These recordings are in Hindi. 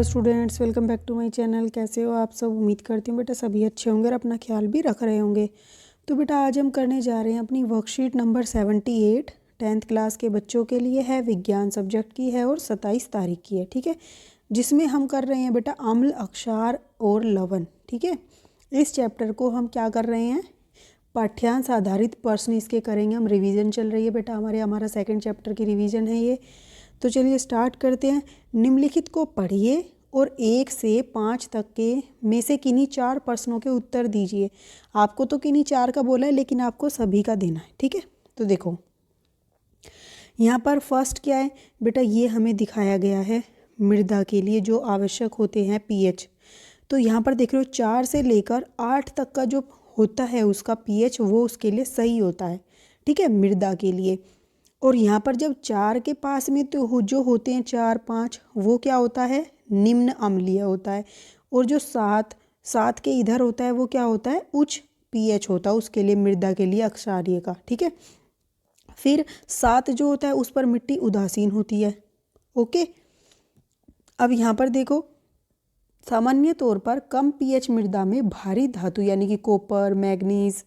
Hello students, welcome back to my channel. कैसे हो आप सब? उम्मीद करती हूँ बेटा सभी अच्छे होंगे और अपना ख्याल भी रख रहे होंगे। तो बेटा आज हम करने जा रहे हैं अपनी वर्कशीट नंबर 78 10th क्लास के बच्चों के लिए है, विज्ञान सब्जेक्ट की है और 27 तारीख की है। ठीक है, जिसमें हम कर रहे हैं बेटा अम्ल, अक्षार और लवण। ठीक है, इस चैप्टर को हम क्या कर रहे हैं, पाठ्यांश आधारित प्रश्न इसके करेंगे हम। रिवीजन चल रही है बेटा हमारा सेकंड चैप्टर की रिवीजन है ये। तो चलिए स्टार्ट करते हैं। निम्नलिखित को पढ़िए और 1 से 5 तक के में से किन्हीं 4 प्रश्नों के उत्तर दीजिए। आपको तो किन्हीं 4 का बोला है, लेकिन आपको सभी का देना है। ठीक है, तो देखो यहाँ पर फर्स्ट क्या है बेटा, ये हमें दिखाया गया है मृदा के लिए जो आवश्यक होते हैं पीएच। तो यहाँ पर देख रहे हो 4 से लेकर 8 तक का जो होता है उसका पीएच, वो उसके लिए सही होता है। ठीक है, मृदा के लिए। और यहाँ पर जब 4 के पास में तो जो होते हैं 4, 5, वो क्या होता है, निम्न अम्लीय होता है। और जो 7 के इधर होता है वो क्या होता है, उच्च पीएच होता है उसके लिए, मृदा के लिए अक्षारीय का। ठीक है, फिर 7 जो होता है उस पर मिट्टी उदासीन होती है। ओके, अब यहाँ पर देखो सामान्य तौर पर कम पीएच मृदा में भारी धातु यानी कि कॉपर, मैग्नीज,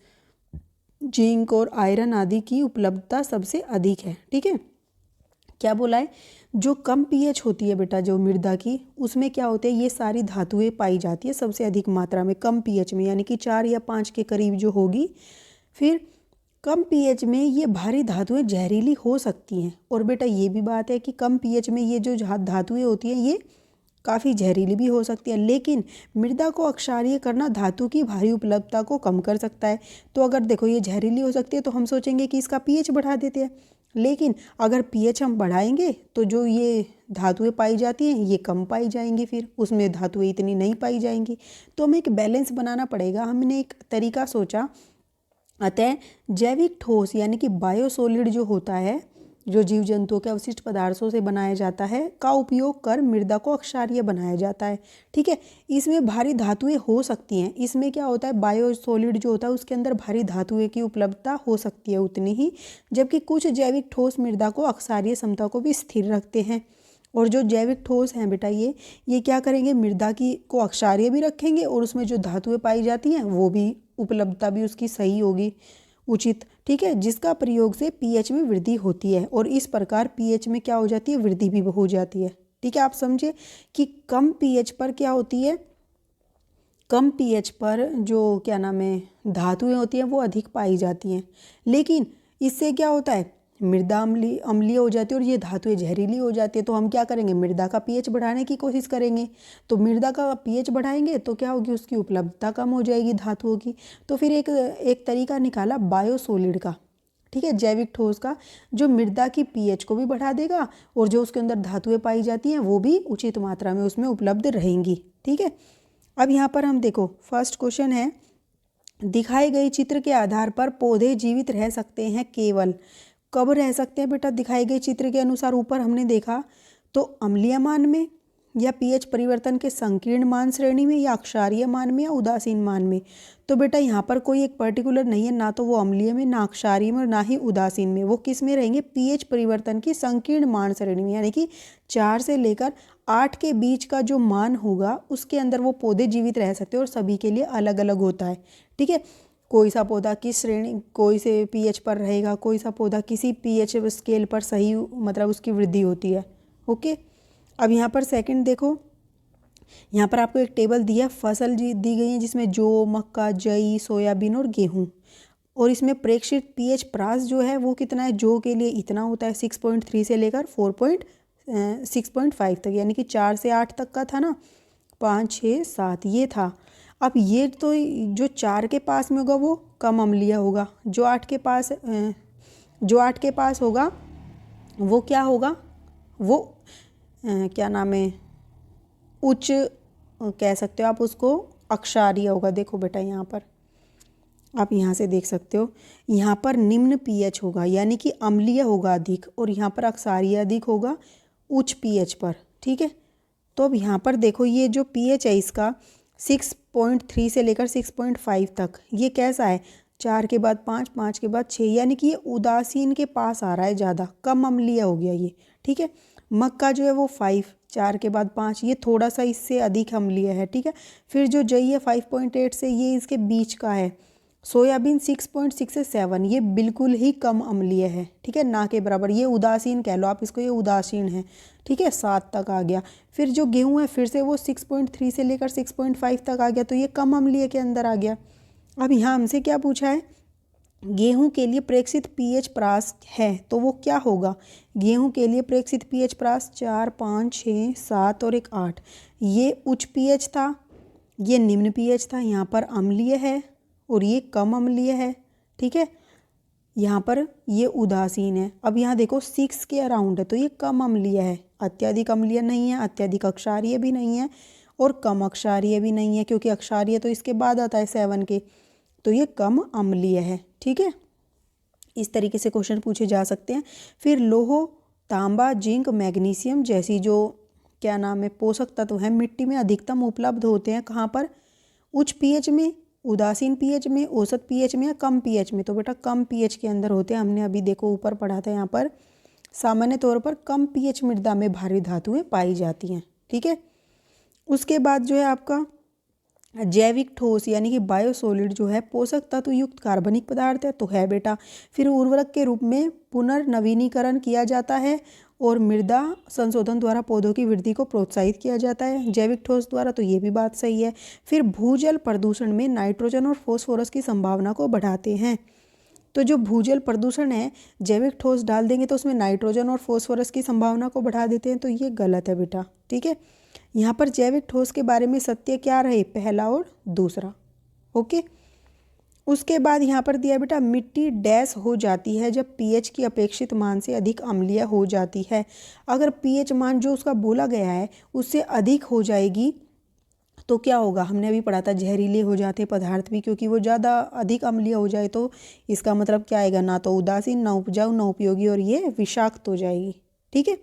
जिंक और आयरन आदि की उपलब्धता सबसे अधिक है। ठीक है, क्या बोला है, जो कम पीएच होती है बेटा जो मृदा की, उसमें क्या होते हैं, ये सारी धातुएं पाई जाती है सबसे अधिक मात्रा में कम पीएच में, यानी कि 4 या 5 के करीब जो होगी। फिर कम पीएच में ये भारी धातुएं जहरीली हो सकती हैं। और बेटा ये भी बात है कि कम पीएच में ये जो धातुएं होती हैं ये काफ़ी जहरीली भी हो सकती है। लेकिन मृदा को अक्षारीय करना धातु की भारी उपलब्धता को कम कर सकता है। तो अगर देखो ये जहरीली हो सकती है तो हम सोचेंगे कि इसका पीएच बढ़ा देते हैं, लेकिन अगर पीएच हम बढ़ाएंगे तो जो ये धातुएं पाई जाती हैं ये कम पाई जाएंगी, फिर उसमें धातुएं इतनी नहीं पाई जाएंगी। तो हमें एक बैलेंस बनाना पड़ेगा। हमने एक तरीका सोचा, अतः जैविक ठोस यानी कि बायोसोलिड जो होता है, जो जीव जंतुओं के अवशिष्ट पदार्थों से बनाया जाता है, का उपयोग कर मृदा को अक्षारीय बनाया जाता है। ठीक है, इसमें भारी धातुएं हो सकती हैं। इसमें क्या होता है, बायोसोलिड जो होता है उसके अंदर भारी धातुएं की उपलब्धता हो सकती है उतनी ही, जबकि कुछ जैविक ठोस मृदा को अक्षारीय क्षमता को भी स्थिर रखते हैं। और जो जैविक ठोस हैं बेटा ये क्या करेंगे, मृदा की को अक्षारीय भी रखेंगे और उसमें जो धातुएं पाई जाती हैं वो भी उपलब्धता भी उसकी सही होगी, उचित। ठीक है, जिसका प्रयोग से पीएच में वृद्धि होती है और इस प्रकार पीएच में क्या हो जाती है, वृद्धि भी हो जाती है। ठीक है, आप समझे कि कम पीएच पर क्या होती है, कम पीएच पर जो क्या नाम है धातुएं होती हैं वो अधिक पाई जाती हैं, लेकिन इससे क्या होता है, मृदा अम्लीय हो जाती है और ये धातुएं जहरीली हो जाती है। तो हम क्या करेंगे, मृदा का पीएच बढ़ाने की कोशिश करेंगे। तो मृदा का पीएच बढ़ाएंगे तो क्या होगी, उसकी उपलब्धता कम हो जाएगी धातुओं की। तो फिर एक तरीका निकाला बायोसोलिड का। ठीक है, जैविक ठोस का, जो मृदा की पीएच को भी बढ़ा देगा और जो उसके अंदर धातुएं पाई जाती हैं वो भी उचित मात्रा में उसमें उपलब्ध रहेंगी। ठीक है, अब यहाँ पर हम देखो फर्स्ट क्वेश्चन है, दिखाए गए चित्र के आधार पर पौधे जीवित रह सकते हैं केवल, कब रह सकते हैं बेटा, दिखाए गए चित्र के अनुसार ऊपर हमने देखा तो अम्लीय मान में, या पीएच परिवर्तन के संकीर्ण मान श्रेणी में, या अक्षारीय मान में, या उदासीन मान में। तो बेटा यहाँ पर कोई एक पर्टिकुलर नहीं है, ना तो वो अम्लीय में, ना अक्षारीय में, ना ही उदासीन में। वो किस में रहेंगे, पीएच परिवर्तन की संकीर्ण मान श्रेणी में, यानी कि 4 से लेकर 8 के बीच का जो मान होगा उसके अंदर वो पौधे जीवित रह सकते हैं और सभी के लिए अलग अलग होता है। ठीक है, कोई सा पौधा किस श्रेणी, कोई से पीएच पर रहेगा, कोई सा पौधा किसी पीएच स्केल पर सही मतलब उसकी वृद्धि होती है। ओके, अब यहाँ पर सेकंड देखो, यहाँ पर आपको एक टेबल दिया, फसल दी गई है जिसमें जौ, मक्का, जई, सोयाबीन और गेहूँ, और इसमें प्रेक्षित पीएच प्रास जो है वो कितना है, जौ के लिए इतना होता है 6.3 से लेकर 6.5 तक, यानी कि 4 से 8 तक का था ना, 5, 6, 7 ये था। अब ये तो जो 4 के पास में होगा वो कम अम्लीय होगा, जो 8 के पास होगा वो क्या होगा, वो क्या नाम है, उच्च कह सकते हो आप उसको, अक्षारीय होगा। देखो बेटा यहाँ पर आप यहाँ से देख सकते हो, यहाँ पर निम्न पीएच होगा यानी कि अम्लीय होगा अधिक, और यहाँ पर अक्षारीय अधिक होगा उच्च पीएच पर। ठीक है, तो अब यहाँ पर देखो ये जो पीएच है इसका 6.3 से लेकर 6.5 तक, ये कैसा है, 4 के बाद 5, 5 के बाद 6, यानी कि ये उदासीन के पास आ रहा है, ज़्यादा कम अम्लीय हो गया ये। ठीक है, मक्का जो है वो 5, 4 के बाद 5, ये थोड़ा सा इससे अधिक अम्लीय है, ठीक है। फिर जो जई है 5.8 से, ये इसके बीच का है। सोयाबीन 6.6 से 7, ये बिल्कुल ही कम अम्लीय है, ठीक है, ना के बराबर, ये उदासीन कह लो आप इसको, ये उदासीन है, ठीक है, 7 तक आ गया। फिर जो गेहूं है फिर से वो 6.3 से लेकर 6.5 तक आ गया, तो ये कम अम्लीय के अंदर आ गया। अब यहाँ हमसे क्या पूछा है, गेहूं के लिए प्रेक्षित पीएच प्रास है, तो वो क्या होगा, गेहूं के लिए प्रेक्षित पीएच प्रास 4, 5, 6, 7 और एक 8। ये उच्च पीएच था, ये निम्न पीएच था, यहाँ पर अम्लीय है और ये कम अम्लीय है, ठीक है। यहाँ पर ये उदासीन है। अब यहाँ देखो 6 के अराउंड है, तो ये कम अम्लीय है, अत्यधिक अम्लीय नहीं है, अत्यधिक अक्षारीय भी नहीं है और कम अक्षारीय भी नहीं है, क्योंकि अक्षारीय तो इसके बाद आता है 7 के, तो ये कम अम्लीय है, ठीक है। इस तरीके से क्वेश्चन पूछे जा सकते हैं। फिर लोह, तांबा, जिंक, मैग्नीशियम जैसी जो क्या नाम है पोषक तत्व हैं मिट्टी में अधिकतम उपलब्ध होते हैं कहाँ पर, उच्च पीएच में, उदासीन पीएच में, औसत पीएच में या कम पीएच में। तो बेटा कम पीएच के अंदर होते हैं, हमने अभी देखो ऊपर पढ़ा था यहाँ पर, सामान्य तौर पर कम पीएच मृदा में भारी धातुएं पाई जाती हैं, ठीक है। उसके बाद जो है आपका जैविक ठोस यानी कि बायोसोलिड जो है पोषक तत्व युक्त कार्बनिक पदार्थ है, तो है बेटा। फिर उर्वरक के रूप में पुनर्नवीनीकरण किया जाता है और मृदा संशोधन द्वारा पौधों की वृद्धि को प्रोत्साहित किया जाता है जैविक ठोस द्वारा, तो ये भी बात सही है। फिर भूजल प्रदूषण में नाइट्रोजन और फॉस्फोरस की संभावना को बढ़ाते हैं। तो जो भूजल प्रदूषण है, जैविक ठोस डाल देंगे तो उसमें नाइट्रोजन और फॉस्फोरस की संभावना को बढ़ा देते हैं, तो ये गलत है बेटा, ठीक है। यहाँ पर जैविक ठोस के बारे में सत्य क्या रहे, पहला और दूसरा, ओके। उसके बाद यहाँ पर दिया बेटा मिट्टी डैश हो जाती है जब पीएच की अपेक्षित मान से अधिक अम्लीय हो जाती है। अगर पीएच मान जो उसका बोला गया है उससे अधिक हो जाएगी तो क्या होगा, हमने अभी पढ़ा था जहरीले हो जाते पदार्थ भी, क्योंकि वो ज़्यादा अधिक अम्लीय हो जाए तो इसका मतलब क्या आएगा, ना तो उदासीन, ना उपजाऊ, ना उपयोगी, और ये विषाक्त हो जाएगी, ठीक है।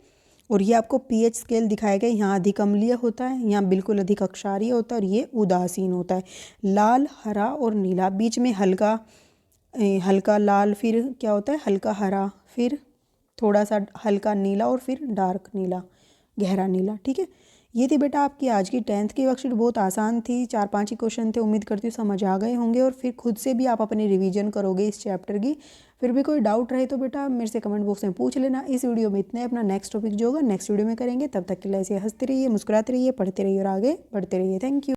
और ये आपको पीएच स्केल दिखाया गया, यहाँ अधिक अम्लीय होता है, यहाँ बिल्कुल अधिक अक्षारीय होता है और ये उदासीन होता है। लाल, हरा और नीला, बीच में हल्का हल्का लाल, फिर क्या होता है हल्का हरा, फिर थोड़ा सा हल्का नीला और फिर डार्क नीला, गहरा नीला, ठीक है। ये थी बेटा आपकी आज की 10th की वर्कशीट, बहुत आसान थी, 4-5 ही क्वेश्चन थे, उम्मीद करती हूँ समझ आ गए होंगे और फिर खुद से भी आप अपनी रिवीजन करोगे इस चैप्टर की। फिर भी कोई डाउट रहे तो बेटा मेरे से कमेंट बॉक्स में पूछ लेना। इस वीडियो में इतना, अपना नेक्स्ट टॉपिक जो होगा नेक्स्ट वीडियो में करेंगे, तब तक के लिए ऐसे हंसते रहिए, मुस्कुराते रहिए, पढ़ते रहिए और आगे बढ़ते रहिए। Thank you.